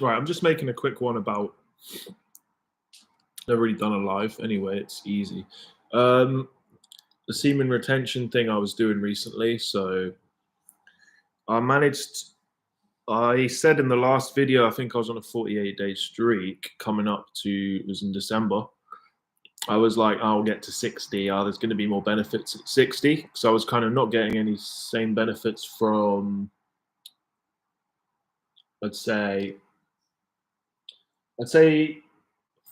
Right, I'm just making a quick one about. Never really done a live anyway. It's easy. Um, the semen retention thing I was doing recently. So I managed. I said in the last video, I think I was on a 48-day streak coming up to. It was in December. I was like, I'll get to 60. There's going to be more benefits at 60. So I was kind of not getting any same benefits from, let's say, let's say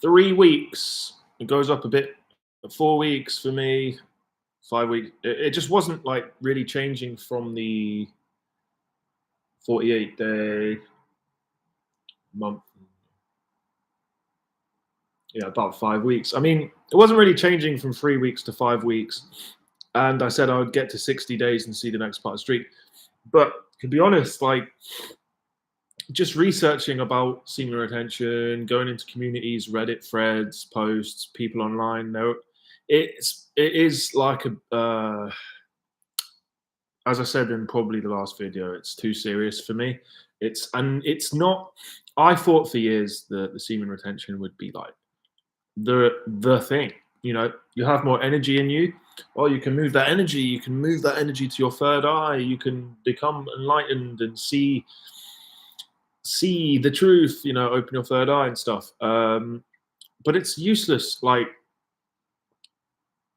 3 weeks. It goes up a bit. 4 weeks for me. 5 weeks. It just wasn't like really changing from the 48-day month. Yeah, about 5 weeks. I mean, it wasn't really changing from 3 weeks to 5 weeks. And I said I would get to 60 days and see the next part of the streak. But to be honest, like just researching about semen retention, going into communities, Reddit threads, posts, people online, it is like as I said in probably the last video, it's too serious for me. It's not. I thought for years that the semen retention would be like the thing. You know, you have more energy in you. Well, you can move that energy. You can move that energy to your third eye. You can become enlightened and see the truth. You know, open your third eye and stuff. But it's useless. Like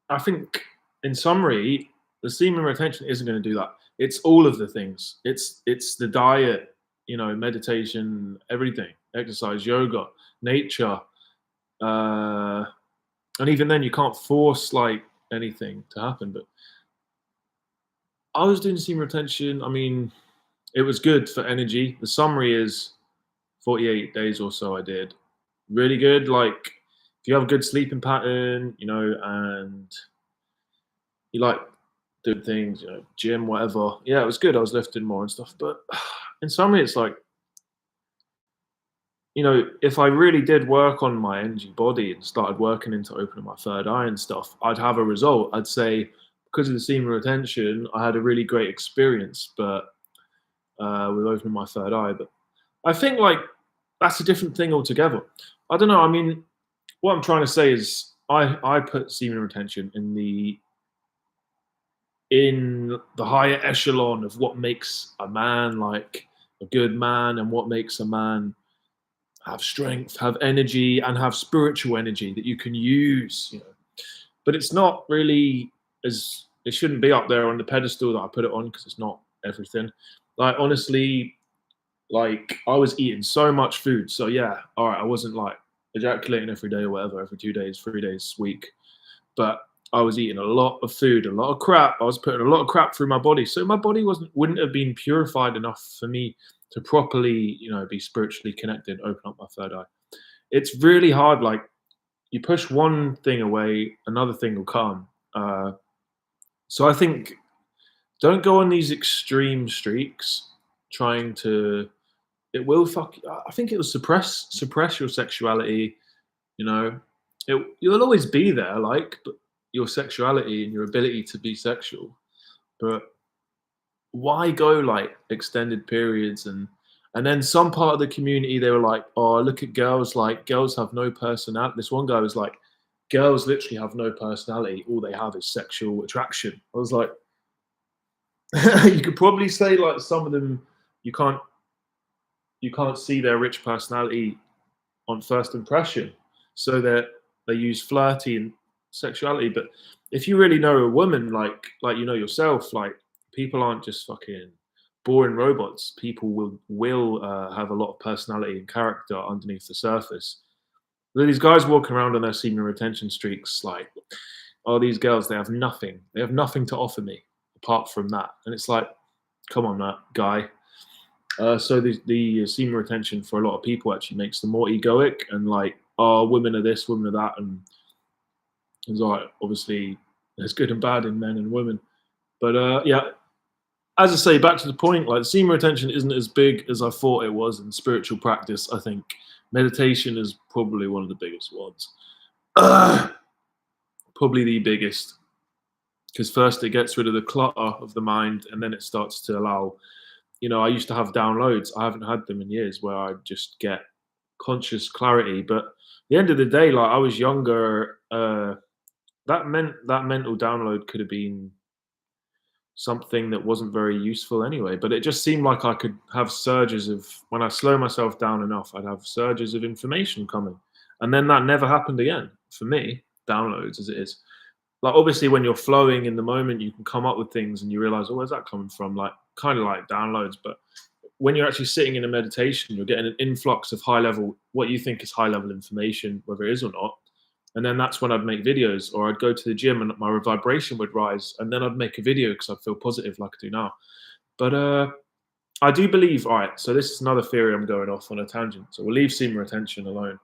I think, in summary, the semen retention isn't going to do that. It's all of the things. It's the diet, you know, meditation, everything, exercise, yoga, nature, and even then, you can't force like anything to happen. But I was doing semen retention. I mean, it was good for energy. The summary is 48 days or so. I did really good. Like if you have a good sleeping pattern, you know, and you like doing things, you know, gym, whatever. Yeah, it was good. I was lifting more and stuff. But in summary, it's like, you know, if I really did work on my energy body and started working into opening my third eye and stuff, I'd have a result. I'd say because of the semen retention, I had a really great experience, but with opening my third eye. But I think like that's a different thing altogether. I don't know. I mean, what I'm trying to say is I put semen retention in the higher echelon of what makes a man like a good man and what makes a man have strength, have energy, and have spiritual energy that you can use. You know, but it's not really as it shouldn't be up there on the pedestal that I put it on because it's not everything. Like honestly, like I was eating so much food. So yeah, all right, I wasn't like ejaculating every day or whatever, every 2 days, 3 days a week, but I was eating a lot of food, a lot of crap. I was putting a lot of crap through my body, so my body wouldn't have been purified enough for me to properly, you know, be spiritually connected, open up my third eye. It's really hard. Like you push one thing away, another thing will come. So I think don't go on these extreme streaks trying to. It will fuck. I think it will suppress your sexuality. You know, you'll always be there, like, but your sexuality and your ability to be sexual. But why go like extended periods and then some part of the community they were like, oh, look at girls, like girls have no personality. This one guy was like, girls literally have no personality. All they have is sexual attraction. I was like, you could probably say like some of them you can't see their rich personality on first impression, so that they use flirty and sexuality. But if you really know a woman, like you know yourself, like people aren't just fucking boring robots. People will have a lot of personality and character underneath the surface. These guys walking around on their semen retention streaks, like, oh, these girls, they have nothing. They have nothing to offer me apart from that. And it's like, come on, that guy. So the semen retention for a lot of people actually makes them more egoic and like, oh, women are this, women are that, and it's like obviously there's good and bad in men and women. But yeah, as I say, back to the point, like semen retention isn't as big as I thought it was in spiritual practice. I think meditation is probably one of the biggest ones. Probably the biggest, because first it gets rid of the clutter of the mind, and then it starts to allow I used to have downloads. I haven't had them in years where I just get conscious clarity. But at the end of the day, like I was younger, that meant that mental download could have been something that wasn't very useful anyway. But it just seemed like I could have surges of, when I slow myself down enough, I'd have surges of information coming. And then that never happened again for me, downloads as it is. Like obviously when you're flowing in the moment, you can come up with things and you realize, oh, where's that coming from? Like kind of like downloads. But when you're actually sitting in a meditation, you're getting an influx of high level, what you think is high level information, whether it is or not. And then that's when I'd make videos, or I'd go to the gym and my vibration would rise, and then I'd make a video because I'd feel positive like I do now. But I do believe, all right, so this is another theory I'm going off on a tangent. So we'll leave semen retention alone.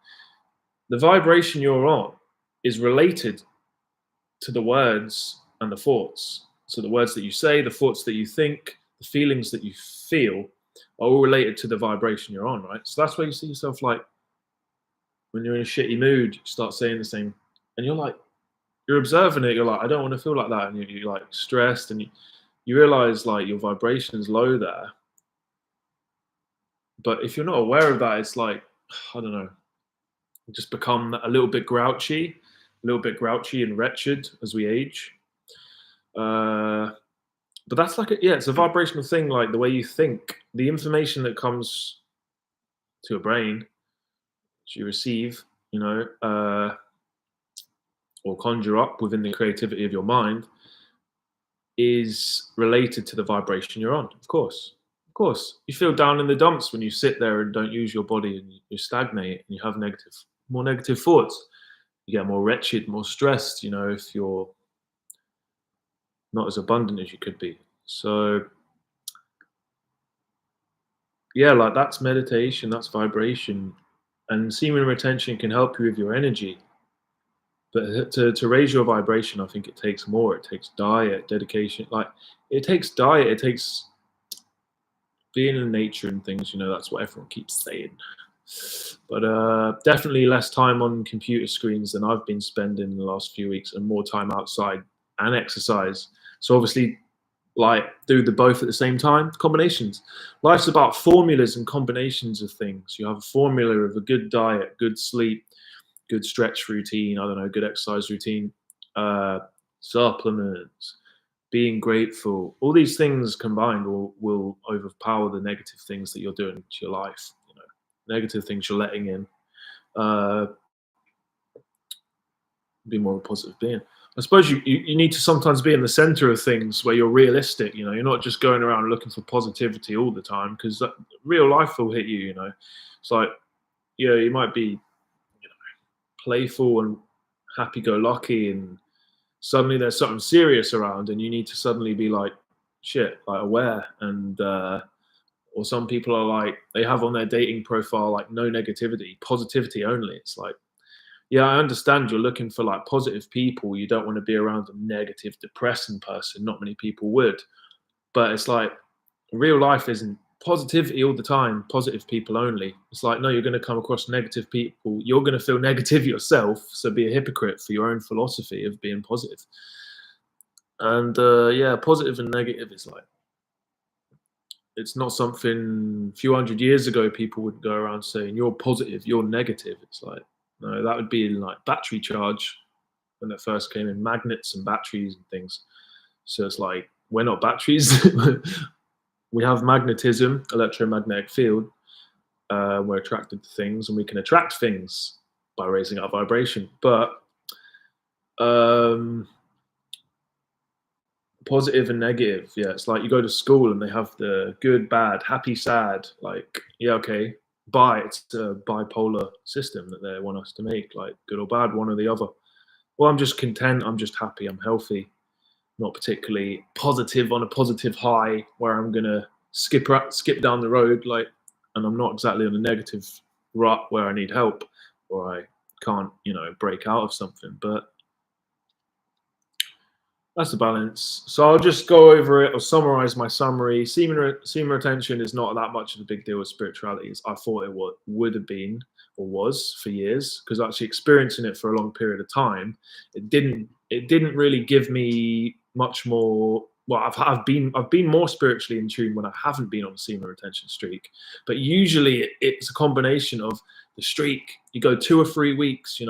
The vibration you're on is related to the words and the thoughts. So the words that you say, the thoughts that you think, the feelings that you feel are all related to the vibration you're on, right? So that's where you see yourself like, when you're in a shitty mood, you start saying the same, and you're observing it. You're like, I don't want to feel like that, and you're like stressed, and you realize like your vibration's low there. But if you're not aware of that, it's like, I don't know, just become a little bit grouchy and wretched as we age. But that's like it's a vibrational thing. Like the way you think, the information that comes to your brain, which you receive, or conjure up within the creativity of your mind, is related to the vibration you're on. Of course, you feel down in the dumps when you sit there and don't use your body, and you stagnate and you have more negative thoughts. You get more wretched, more stressed. If you're not as abundant as you could be. So yeah, like that's meditation, that's vibration, and semen retention can help you with your energy. But to raise your vibration, I think it takes more. It takes diet, dedication. Like it takes diet. It takes being in nature and things. That's what everyone keeps saying. But definitely less time on computer screens than I've been spending in the last few weeks, and more time outside and exercise. So obviously, like do the both at the same time. Combinations. Life's about formulas and combinations of things. You have a formula of a good diet, good sleep, good stretch routine, I don't know, good exercise routine, supplements, being grateful. All these things combined will overpower the negative things that you're doing to your life. Negative things you're letting in. Be more of a positive being. I suppose you need to sometimes be in the center of things where you're realistic. You're not just going around looking for positivity all the time, because real life will hit you. It's like, you might be playful and happy-go-lucky, and suddenly there's something serious around, and you need to suddenly be like, shit, like aware. And or some people are like, they have on their dating profile like no negativity, positivity only. It's like, yeah, I understand you're looking for like positive people. You don't want to be around a negative, depressing person. Not many people would. But it's like, real life isn't positivity all the time, positive people only. It's like, no, you're going to come across negative people. You're going to feel negative yourself. So be a hypocrite for your own philosophy of being positive. And positive and negative is like, it's not something a few hundred years ago people would go around saying, you're positive, you're negative. It's like, no, that would be like battery charge when it first came in, magnets and batteries and things. So it's like, we're not batteries. We have magnetism, electromagnetic field. We're attracted to things, and we can attract things by raising our vibration. But positive and negative, yeah, it's like you go to school and they have the good, bad, happy, sad. Like, yeah, okay, it's a bipolar system that they want us to make, like good or bad, one or the other. Well, I'm just content. I'm just happy. I'm healthy. Not particularly positive on a positive high where I'm gonna skip down the road, like, and I'm not exactly on a negative rut where I need help or I can't, break out of something. But that's the balance. So I'll just go over it or summarize my summary. Semen retention is not that much of a big deal with spirituality as I thought it would have been or was for years, because actually experiencing it for a long period of time, it didn't really give me much more well, I've been more spiritually in tune when I haven't been on a semen retention streak. But usually it's a combination of the streak. You go 2 or 3 weeks,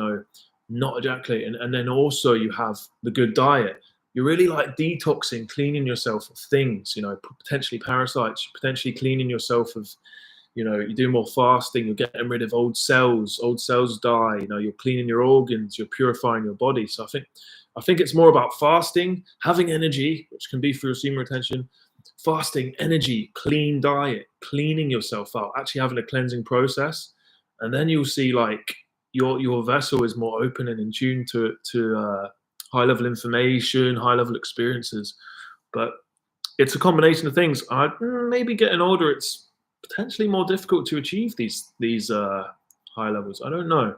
not ejaculating, and then also you have the good diet. You're really like detoxing, cleaning yourself of things, potentially parasites, potentially cleaning yourself of, you do more fasting, you're getting rid of old cells die, you're cleaning your organs, you're purifying your body. So I think it's more about fasting, having energy, which can be through semen retention, fasting, energy, clean diet, cleaning yourself out, actually having a cleansing process. And then you'll see like your vessel is more open and in tune to high level information, high level experiences. But it's a combination of things. Maybe getting older, it's potentially more difficult to achieve these high levels. I don't know.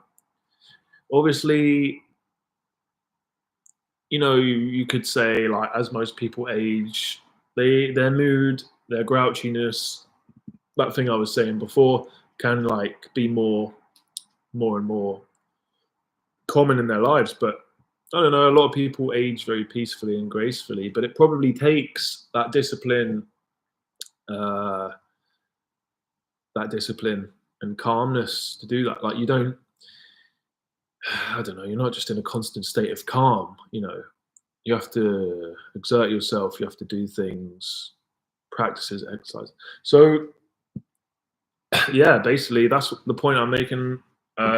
Obviously, you could say, like, as most people age, their mood, their grouchiness, that thing I was saying before, can like be more and more common in their lives. But I don't know, a lot of people age very peacefully and gracefully, but it probably takes that discipline and calmness to do that. Like, I don't know, you're not just in a constant state of calm, you have to exert yourself, you have to do things, practices, exercise. So yeah, basically that's the point I'm making.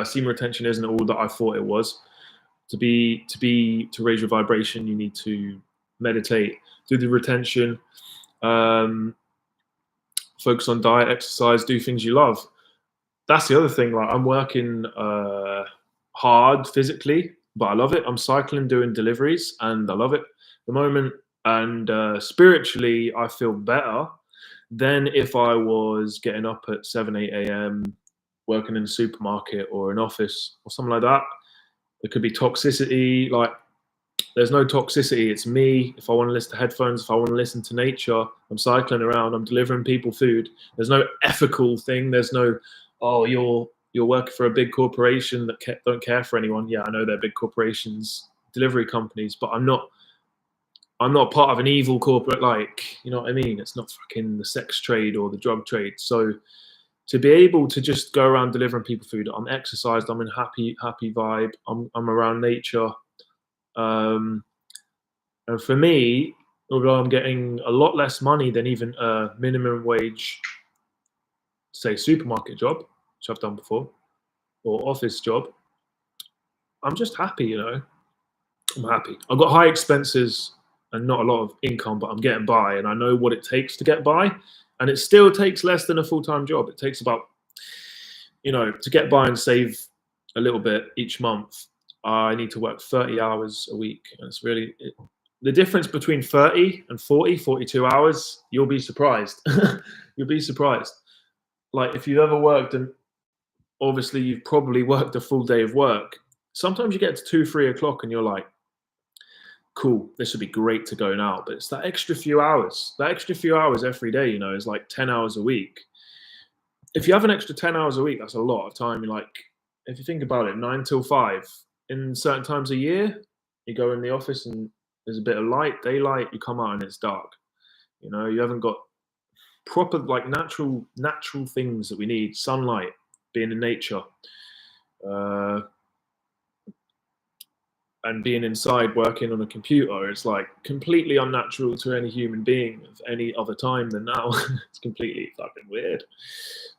Semen retention isn't all that I thought it was. To raise your vibration, you need to meditate, do the retention, focus on diet, exercise, do things you love. That's the other thing. Like, I'm working hard physically, but I love it. I'm cycling, doing deliveries, and I love it at the moment. And spiritually, I feel better than if I was getting up at 7, 8 a.m., working in a supermarket or an office or something like that. There could be toxicity. Like, there's no toxicity. It's me. If I want to listen to headphones, if I want to listen to nature, I'm cycling around, I'm delivering people food. There's no ethical thing. There's no, oh, you're working for a big corporation that don't care for anyone. Yeah, I know they're big corporations, delivery companies, but I'm not part of an evil corporate, like, you know what I mean? It's not fucking the sex trade or the drug trade. So to be able to just go around delivering people food, I'm exercised, I'm in happy vibe, I'm around nature. And for me, although I'm getting a lot less money than even a minimum wage, say, supermarket job, which I've done before, or office job, I'm just happy, I'm happy. I've got high expenses and not a lot of income, but I'm getting by, and I know what it takes to get by. And it still takes less than a full-time job. It takes about, to get by and save a little bit each month, I need to work 30 hours a week. And it's really, the difference between 30 and 40, 42 hours, you'll be surprised. You'll be surprised. Like, if you've ever worked, and obviously you've probably worked a full day of work, sometimes you get to 2, 3 o'clock and you're like, cool, this would be great to go now. But it's that extra few hours every day, is like 10 hours a week. If you have an extra 10 hours a week, that's a lot of time. You're like, if you think about it, 9 till 5, in certain times a year, you go in the office and there's a bit of light, daylight, you come out and it's dark. You haven't got proper, like, natural things that we need. Sunlight, being in nature, and being inside working on a computer is like completely unnatural to any human being of any other time than now. It's completely fucking weird.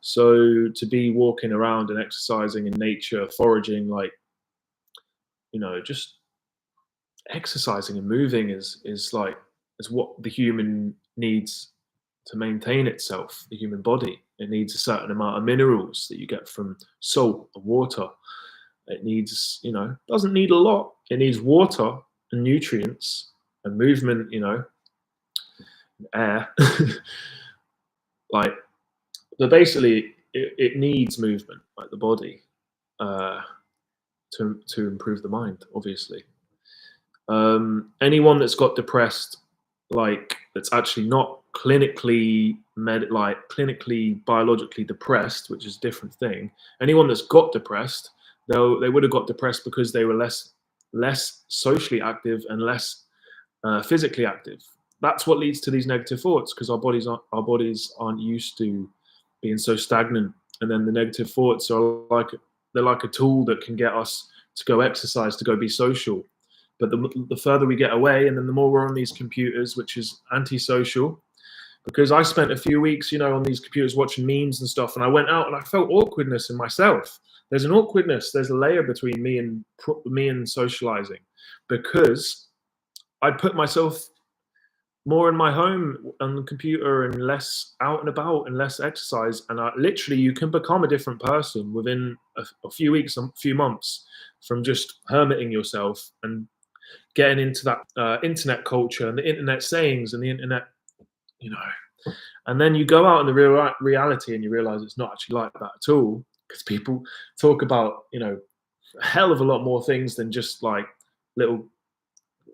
So to be walking around and exercising in nature, foraging, like, just exercising and moving is what the human needs to maintain itself, the human body. It needs a certain amount of minerals that you get from salt and water. It needs, doesn't need a lot. It needs water and nutrients and movement, air. Like, but basically, it needs movement, like the body, to improve the mind, obviously. Anyone that's got depressed, like, that's actually not clinically biologically depressed, which is a different thing. Anyone that's got depressed, they would have got depressed because they were less socially active and less physically active. that's what leads to these negative thoughts, because our bodies aren't used to being so stagnant. And then the negative thoughts are like, they're like a tool that can get us to go exercise, to go be social. But the further we get away, and then the more we're on these computers, which is antisocial. Because I spent a few weeks, on these computers watching memes and stuff, and I went out and I felt awkwardness in myself. There's an awkwardness. There's a layer between me and socializing, because I put myself more in my home on the computer and less out and about and less exercise. And literally, you can become a different person within a few weeks, a few months, from just hermiting yourself and getting into that internet culture and the internet sayings and the internet, and then you go out in the real reality and you realize it's not actually like that at all, because people talk about, a hell of a lot more things than just like little,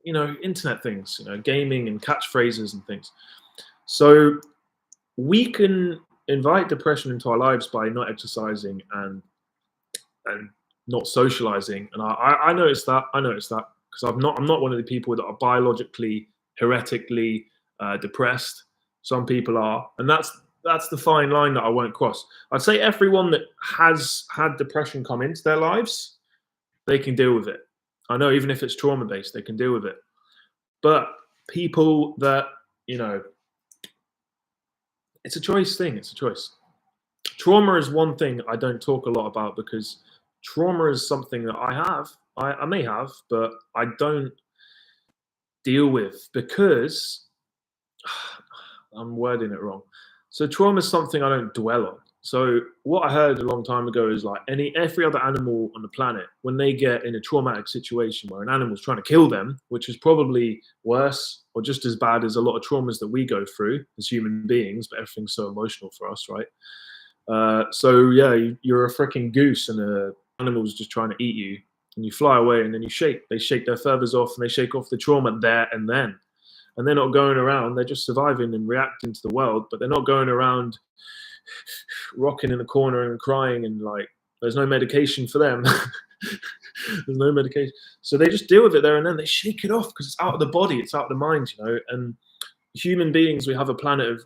internet things, gaming and catchphrases and things. So we can invite depression into our lives by not exercising and not socializing. And I noticed that. Because I'm not one of the people that are biologically, heretically depressed. Some people are, and that's the fine line that I won't cross. I'd say everyone that has had depression come into their lives, they can deal with it. I know, even if it's trauma based, they can deal with it. But people that, it's a choice thing. It's a choice. Trauma is one thing I don't talk a lot about, because trauma is something that I may have, but I don't deal with, because I'm wording it wrong. So trauma is something I don't dwell on. So what I heard a long time ago is like every other animal on the planet, when they get in a traumatic situation where an animal's trying to kill them, which is probably worse or just as bad as a lot of traumas that we go through as human beings, but everything's so emotional for us, right? So yeah, you're a freaking goose and an animal's just trying to eat you, and you fly away, and then they shake their feathers off, and they shake off the trauma there and then. And they're not going around, they're just surviving and reacting to the world, but they're not going around rocking in the corner and crying, and like, there's no medication for them. There's no medication. So they just deal with it there and then. They shake it off because it's out of the body, it's out of the mind, And human beings, we have a habit of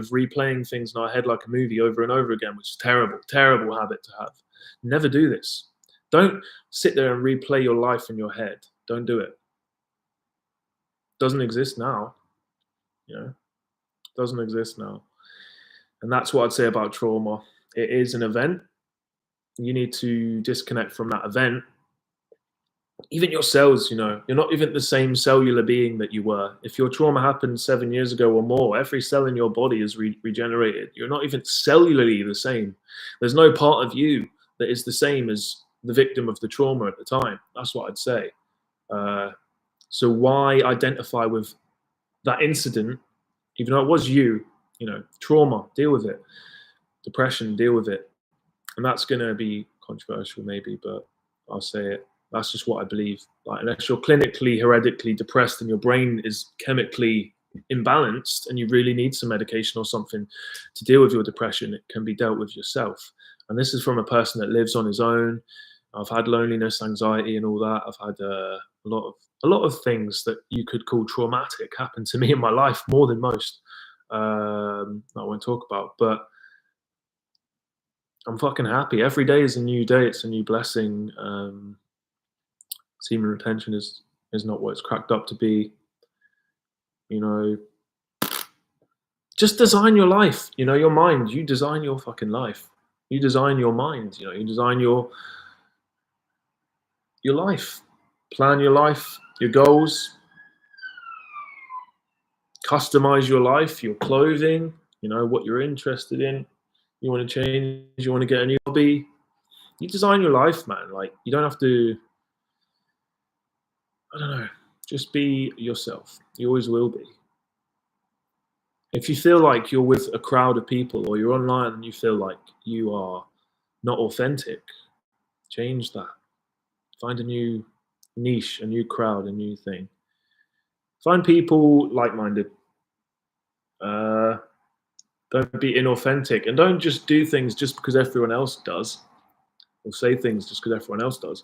replaying things in our head like a movie over and over again, which is terrible habit to have. Never do this. Don't sit there and replay your life in your head. Don't do it. Doesn't exist now. Doesn't exist now. And that's what I'd say about trauma. It is an event. You need to disconnect from that event. Even your cells, you're not even the same cellular being that you were. If your trauma happened 7 years ago or more, every cell in your body is regenerated. You're not even cellularly the same. There's no part of you that is the same as the victim of the trauma at the time. That's what I'd say. So why identify with that incident, even though it was you? Trauma, deal with it. Depression, deal with it. And that's going to be controversial maybe, but I'll say it. That's just what I believe. Like, unless you're clinically, hereditally depressed and your brain is chemically imbalanced and you really need some medication or something to deal with your depression, it can be dealt with yourself. And this is from a person that lives on his own. I've had loneliness, anxiety, and all that. I've had a lot of things that you could call traumatic happen to me in my life, more than most. I won't talk about, but I'm fucking happy. Every day is a new day. It's a new blessing. Semen retention is not what it's cracked up to be. Just design your life. Your mind. You design your fucking life. You design your mind. You design your life. Plan your life, your goals. Customize your life, your clothing. What you're interested in. You want to change. You want to get a new hobby. You design your life, man. Like, you don't have to. I don't know. Just be yourself. You always will be. If you feel like you're with a crowd of people, or you're online and you feel like you are not authentic, change that. Find a new niche, a new crowd, a new thing. Find people like-minded. Don't be inauthentic, and don't just do things just because everyone else does, or say things just because everyone else does.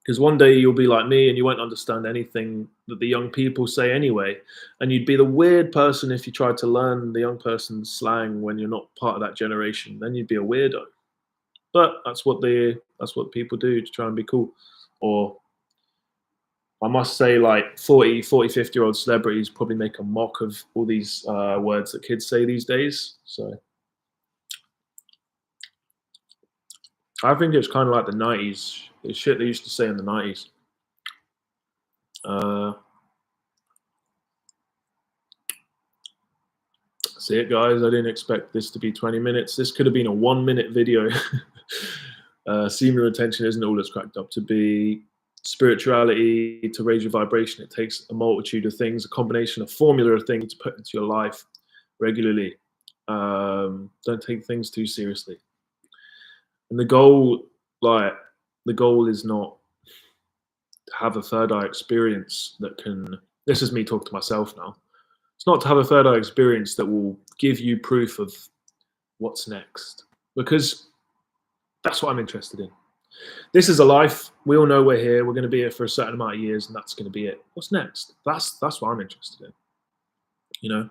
Because one day you'll be like me and you won't understand anything that the young people say anyway. And you'd be the weird person if you tried to learn the young person's slang when you're not part of that generation. Then you'd be a weirdo. But that's what people do to try and be cool. Or I must say, like 50-year-old celebrities probably make a mock of all these words that kids say these days. So I think it's kind of like the 90s. The shit they used to say in the 90s. That's it, guys. I didn't expect this to be 20 minutes. This could have been a 1-minute video. Semen retention isn't all it's cracked up to be. Spirituality, to raise your vibration, it takes a multitude of things, a combination, a formula of things to put into your life regularly. Don't take things too seriously. And the goal is not to have a third eye experience that can, this is me talking to myself now. It's not to have a third eye experience that will give you proof of what's next, because that's what I'm interested in. This is a life. We all know we're here. We're going to be here for a certain amount of years, and that's going to be it. What's next? That's what I'm interested in. You know,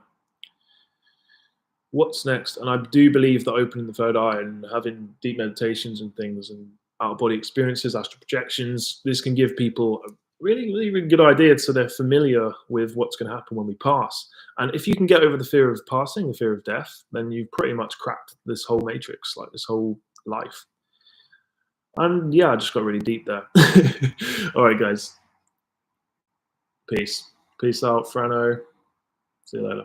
what's next? And I do believe that opening the third eye and having deep meditations and things and out of body experiences, astral projections, this can give people a really, really, really good idea, so they're familiar with what's going to happen when we pass. And if you can get over the fear of passing, the fear of death, then you've pretty much cracked this whole matrix, like this whole life. And yeah, I just got really deep there. All right, guys. Peace. Peace out, Frano. See you later.